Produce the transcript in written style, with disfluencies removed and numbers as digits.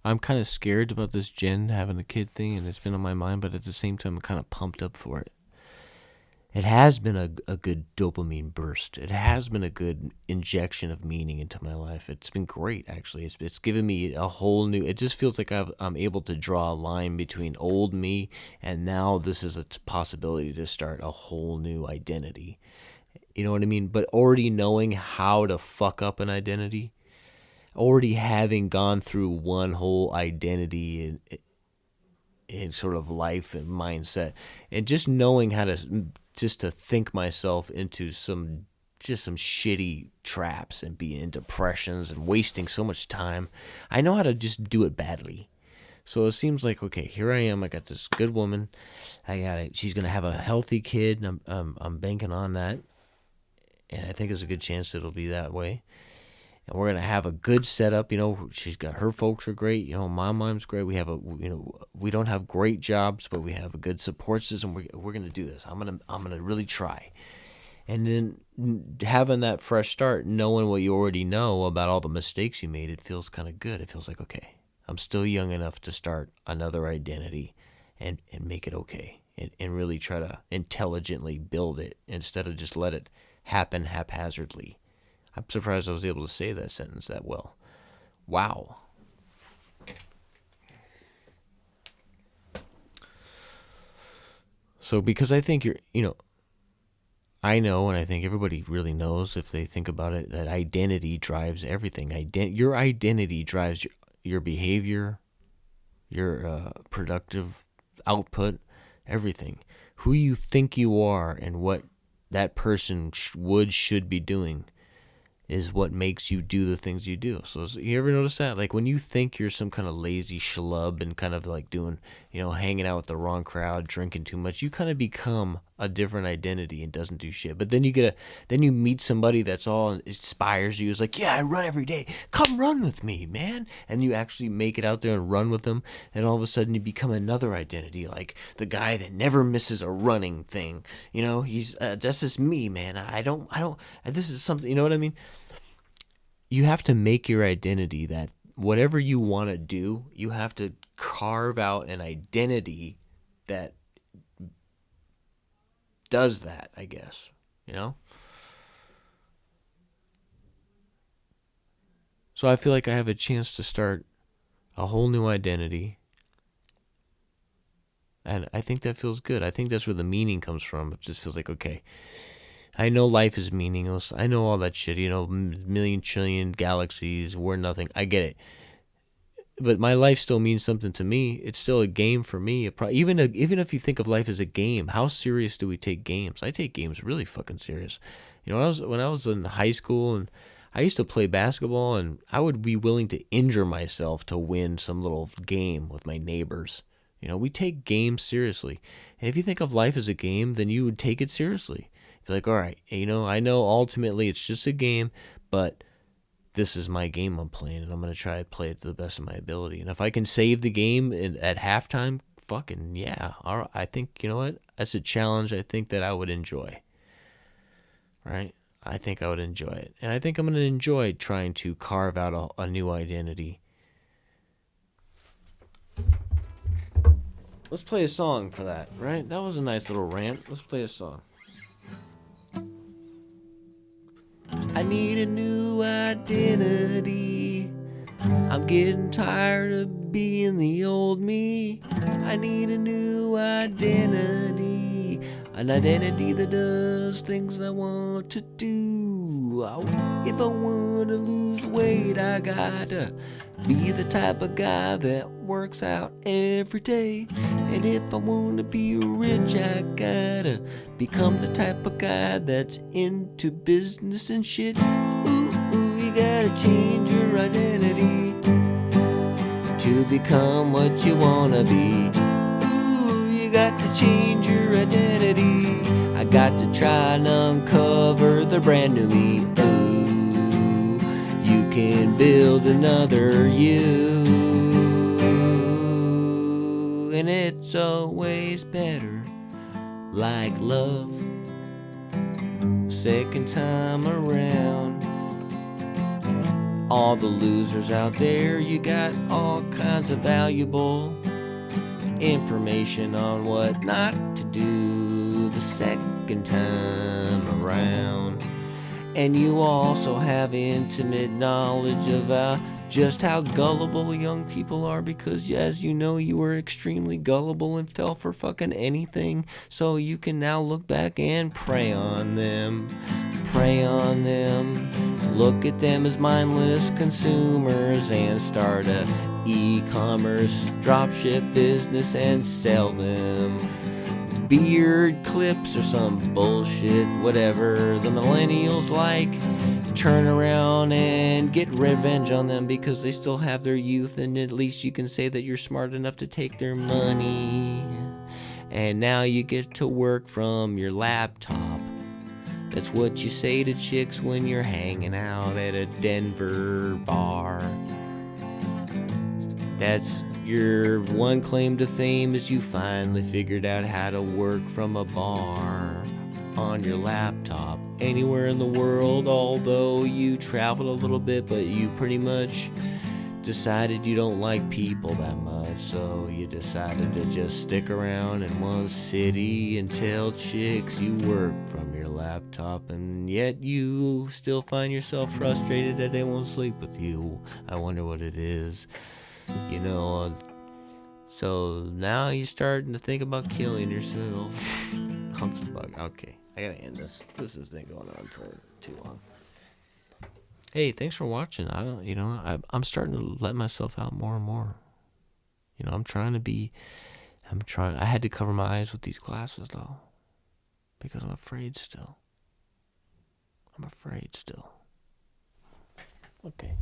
I'm kind of scared about this Jen having a kid thing, and it's been on my mind, but at the same time, I'm kind of pumped up for it. It has been a good dopamine burst. It has been a good injection of meaning into my life. It's been great, actually. It's given me a whole new. It just feels like I'm able to draw a line between old me and now this is a possibility to start a whole new identity. You know what I mean? But already knowing how to fuck up an identity, already having gone through one whole identity in sort of life and mindset, and just knowing how to just to think myself into some shitty traps and be in depressions and wasting so much time. I know how to just do it badly. So it seems like, okay, here I am. I got this good woman. She's gonna have a healthy kid. And I'm banking on that, and I think there's a good chance it'll be that way. And we're gonna have a good setup. She's got her folks are great. My mom's great. We have we don't have great jobs, but we have a good support system. We're gonna do this. I'm gonna really try. And then having that fresh start, knowing what you already know about all the mistakes you made, it feels kind of good. It feels like, okay, I'm still young enough to start another identity and make it okay, and really try to intelligently build it instead of just let it happen haphazardly. I'm surprised I was able to say that sentence that well. Wow. So because I think I know, and I think everybody really knows if they think about it, that identity drives everything. Your identity drives your behavior, your productive output, everything. Who you think you are and what that person should be doing is what makes you do the things you do. So you ever notice that? Like when you think you're some kind of lazy schlub and kind of like doing, hanging out with the wrong crowd, drinking too much, you kind of become a different identity and doesn't do shit. But then you meet somebody that's all inspires you. It's like, yeah, I run every day. Come run with me, man. And you actually make it out there and run with them. And all of a sudden you become another identity, like the guy that never misses a running thing. He's that's just me, man. I don't. This is something. You know what I mean? You have to make your identity that whatever you want to do, you have to carve out an identity that does that, I guess. So I feel like I have a chance to start a whole new identity. And I think that feels good. I think that's where the meaning comes from. It just feels like, okay, I know life is meaningless. I know all that shit, million trillion galaxies, we're nothing. I get it. But my life still means something to me. It's still a game for me. Even if you think of life as a game, how serious do we take games? I take games really fucking serious. When I was in high school, and I used to play basketball, and I would be willing to injure myself to win some little game with my neighbors. We take games seriously. And if you think of life as a game, then you would take it seriously. You're like, all right, I know ultimately it's just a game, but this is my game I'm playing, and I'm going to try to play it to the best of my ability. And if I can save the game at halftime, fucking yeah. All right, I think, you know what? That's a challenge I think that I would enjoy. Right? I think I would enjoy it. And I think I'm going to enjoy trying to carve out a new identity. Let's play a song for that, right? That was a nice little rant. Let's play a song. I need a new identity. I'm getting tired of being the old me. I need a new identity. An identity that does things I want to do. If I want to lose weight, I gotta be the type of guy that works out every day. And if I want to be rich, I gotta become the type of guy that's into business and shit. Ooh, you gotta change your identity to become what you wanna be. Ooh, you got to change your identity. I got to try and uncover the brand new me. Ooh, you can build another you. And it's always better, like love, second time around. all the losers out there, you got all kinds of valuable information on what not to do the second time around. And you also have intimate knowledge of just how gullible young people are, because as you know, you were extremely gullible and fell for fucking anything. So you can now look back and prey on them. Look at them as mindless consumers and start a e-commerce dropship business and sell them beard clips or some bullshit, whatever the millennials like. Turn around and get revenge on them because they still have their youth, and at least you can say that you're smart enough to take their money. And now you get to work from your laptop. That's what you say to chicks when you're hanging out at a Denver bar. That's your one claim to fame, is you finally figured out how to work from a bar on your laptop anywhere in the world. Although you traveled a little bit, but you pretty much decided you don't like people that much, so you decided to just stick around in one city and tell chicks you work from your laptop, and yet you still find yourself frustrated that they won't sleep with you. I wonder what it is. You know, so now you're starting to think about killing yourself. Okay, I gotta end this. This has been going on for too long. Hey, thanks for watching. I'm starting to let myself out more and more. You know, I had to cover my eyes with these glasses though, because I'm afraid still. Okay.